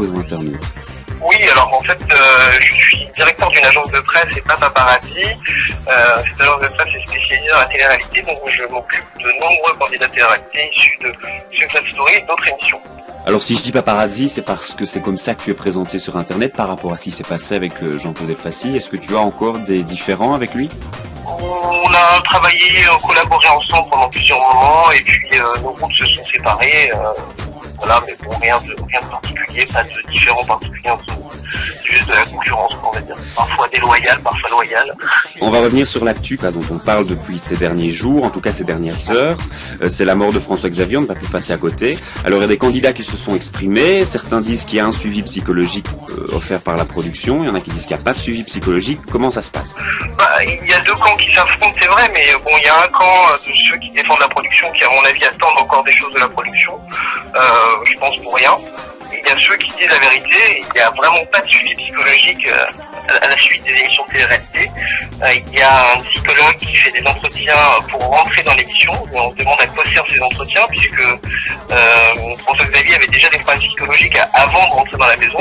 besoin internautes? Oui, alors en fait, je suis directeur d'une agence de presse et pas paparazzi. Cette agence de presse est spécialisée dans la télé-réalité, donc je m'occupe de nombreux candidats télé-réalité issus de Secret Story et d'autres émissions. Alors si je dis paparazzi, c'est parce que c'est comme ça que tu es présenté sur Internet par rapport à ce qui s'est passé avec Jean-Claude Elfassi. Est-ce que tu as encore des différends avec lui? On a travaillé, collaboré ensemble pendant plusieurs moments, et puis nos groupes se sont séparés. Voilà, mais bon, rien de particulier, pas de différents particuliers entre nous. C'est juste de la concurrence, on va dire. Parfois déloyale, parfois loyale. On va revenir sur l'actu dont on parle depuis ces derniers jours, en tout cas ces dernières heures. C'est la mort de François Xavier, on ne va plus passer à côté. Alors il y a des candidats qui se sont exprimés, certains disent qu'il y a un suivi psychologique offert par la production, il y en a qui disent qu'il n'y a pas de suivi psychologique. Comment ça se passe? Il y a deux camps qui s'affrontent, c'est vrai, mais bon, il y a un camp de ceux qui défendent la production qui, à mon avis, attendent encore des choses de la production. Je pense pour rien. Et il y a ceux qui disent la vérité, il n'y a vraiment pas de suivi psychologique à la suite des émissions de télé-réalité. Il y a un psychologue qui fait des entretiens pour rentrer dans l'émission. On se demande à quoi servent ces entretiens, puisque François Xavier avait déjà des problèmes psychologiques avant de rentrer dans la maison,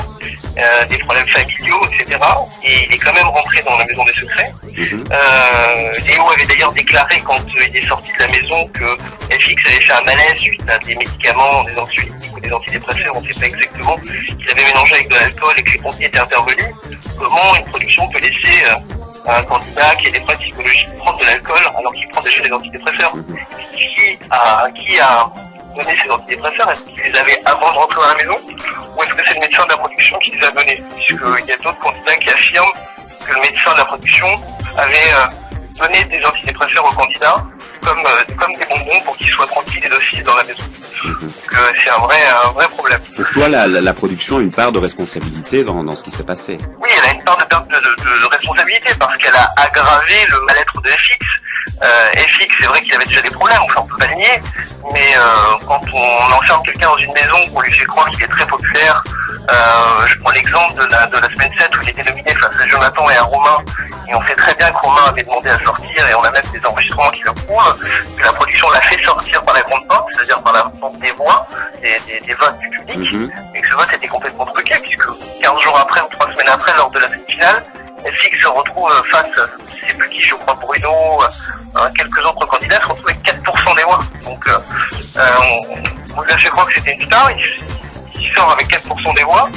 des problèmes familiaux, etc. Et il est quand même rentré dans la maison des secrets. Léo avait d'ailleurs déclaré quand il est sorti de la maison que FX avait fait un malaise suite à des médicaments, des anxiolytiques ou des antidépresseurs, on ne sait pas exactement, qu'il avait mélangé avec de l'alcool et que les pompiers étaient intervenus. Comment une production peut laisser un candidat qui a des problèmes psychologiques prendre de l'alcool alors qu'il prend déjà des antidépresseurs? Qui a donné ces antidépresseurs? Est-ce qu'il les avait avant de rentrer dans la maison, ou est-ce que c'est le médecin de la production qui les a donnés? Puisqu'il y a d'autres candidats qui affirment que le médecin de la production avait donné des antidépresseurs aux candidats comme des bonbons pour qu'ils soient tranquilles et dociles dans la maison. Donc c'est un vrai problème. Pour toi, la production a une part de responsabilité dans ce qui s'est passé? Oui, elle a une part de responsabilité parce qu'elle a aggravé le mal-être de FX. FX, c'est vrai qu'il avait déjà des problèmes, enfin on peut pas le nier, mais quand on enferme quelqu'un dans une maison, qu'on lui fait croire qu'il est très populaire, je prends l'exemple de la semaine 7 où il était nominé face à Jonathan et à Romain, et on sait très bien que Romain avait demandé à sortir, et on a même des enregistrements qui le prouvent, que la production l'a fait sortir par la grande porte, c'est-à-dire par la porte des voix, des votes du public, et que ce vote était complètement truqué, puisque 15 jours après ou 3 semaines après, lors de la semi-finale, FX se retrouve face, je sais plus qui, je crois Bruno, quelques autres candidats se retrouvent avec 4% des voix. Donc on lui a fait croire que c'était une star, il sort avec 4% des voix,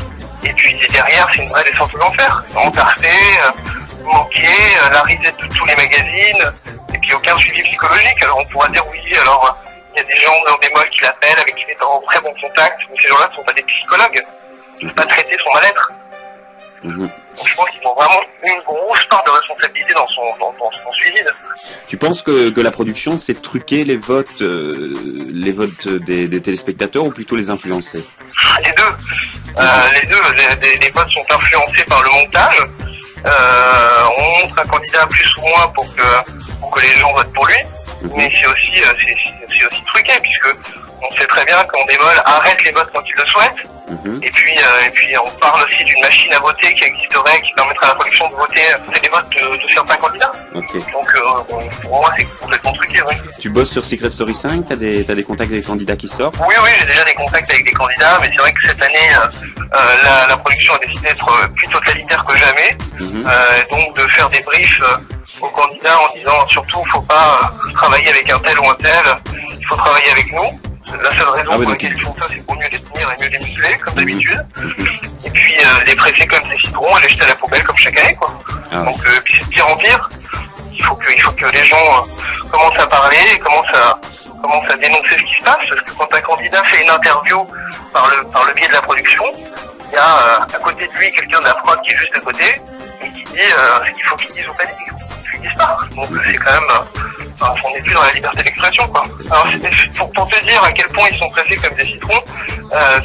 et puis derrière c'est une vraie descente aux enfers. Entarté, moqué, la risette de tous les magazines, et puis aucun suivi psychologique. Alors on pourra dire oui, alors il y a des gens dans des malls qui l'appellent, avec qui il est en très bon contact, mais ces gens-là ne sont pas des psychologues, ils ne peuvent pas traiter son mal-être. Donc je pense qu'ils ont vraiment une grosse part de responsabilité dans son suivi. Tu penses que la production sait truquer les votes des téléspectateurs ou plutôt les influencer? Les deux. Les votes sont influencés par le montage. On montre un candidat plus ou moins pour que les gens votent pour lui. Mais c'est aussi truqué, puisque on sait très bien qu'Endemol arrête les votes quand il le souhaite. Et puis on parle aussi d'une machine à voter qui existerait, qui permettrait à la production de voter les votes de certains candidats. Donc pour moi c'est complètement truqué, oui. Tu bosses sur Secret Story 5, t'as des contacts avec des candidats qui sortent? Oui, j'ai déjà des contacts avec des candidats, mais c'est vrai que cette année la production a décidé d'être plus totalitaire que jamais, donc de faire des briefs aux candidats en disant surtout faut pas travailler avec un tel ou un tel, il faut travailler avec nous. La seule raison pour laquelle ils font ça, c'est pour mieux les tenir et mieux les museler, comme d'habitude. Et puis les presser comme des citrons et les jeter à la poubelle comme chaque année, quoi. Donc puis c'est de pire en pire. Il faut que les gens commencent à parler et commencent à dénoncer ce qui se passe, parce que quand un candidat fait une interview par le biais de la production, il y a à côté de lui quelqu'un de la prod qui est juste à côté et qui dit ce qu'il faut qu'il dise ou pas dire. Ils disent pas. Donc c'est quand même, on n'est plus dans la liberté d'expression, quoi. Alors pour te dire à quel point ils sont pressés comme des citrons,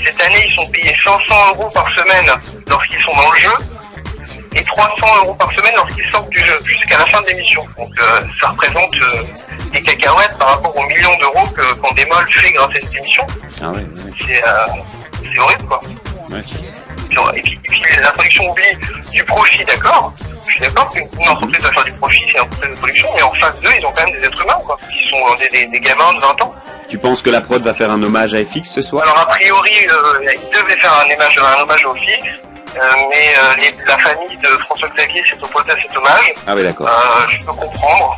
cette année ils sont payés 500 € par semaine lorsqu'ils sont dans le jeu, et 300 € par semaine lorsqu'ils sortent du jeu, jusqu'à la fin de l'émission. Donc ça représente des cacahuètes par rapport aux millions d'euros qu'Endemol fait grâce à cette émission. C'est horrible, quoi. Et puis la production oublie du profit, d'accord. Je suis d'accord qu'une entreprise va faire du profit, c'est une entreprise de production, mais en face d'eux, ils ont quand même des êtres humains, quoi. Qui sont des gamins de 20 ans. Tu penses que la prod va faire un hommage à FX ce soir? Alors a priori, ils devaient faire un hommage au FX, mais la famille de François Xavier s'est opposée à cet hommage. Ah oui, d'accord. Je peux comprendre.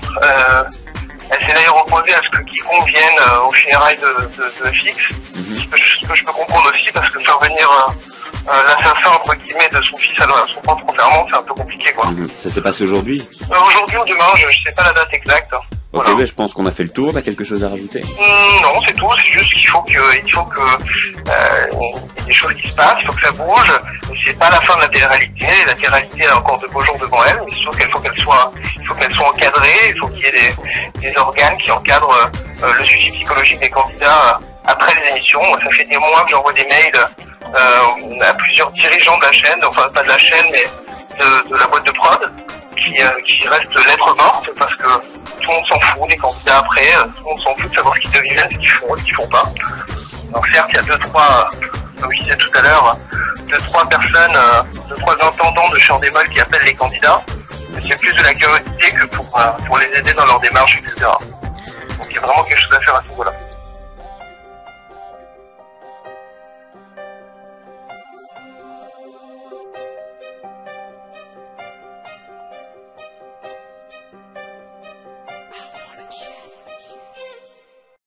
Elle s'est d'ailleurs opposée à ce que quiconque vienne aux funérailles de FX. Ce que je peux comprendre aussi, parce que faire venir l'assassin entre guillemets de son fils à son propre enterrement, c'est un peu compliqué, quoi. Ça s'est passé aujourd'hui? Aujourd'hui ou demain, je sais pas la date exacte. Ok, Voilà. ben, je pense qu'on a fait le tour. T'as quelque chose à rajouter? Non, c'est tout. C'est juste qu'il faut que il y ait des choses qui se passent, il faut que ça bouge. C'est pas la fin de la télé-réalité. La télé-réalité a encore de beaux jours devant elle, mais sauf qu'il faut qu'elle soit encadrée. Il faut qu'il y ait des organes qui encadrent le suivi psychologique des candidats après les émissions. Moi, ça fait des mois que j'envoie des mails à plusieurs dirigeants de la chaîne, enfin pas de la chaîne, mais de la boîte de prod, qui reste lettre morte parce que tout le monde s'en fout des candidats après, tout le monde s'en fout de savoir ce qu'ils deviennent, ce qu'ils font, ce qu'ils font pas. Alors certes, il y a comme je disais tout à l'heure, deux, trois personnes, deux, trois intendants de chez Endemol qui appellent les candidats, mais c'est plus de la curiosité que pour les aider dans leur démarche, etc. Donc il y a vraiment quelque chose à faire à ce niveau-là.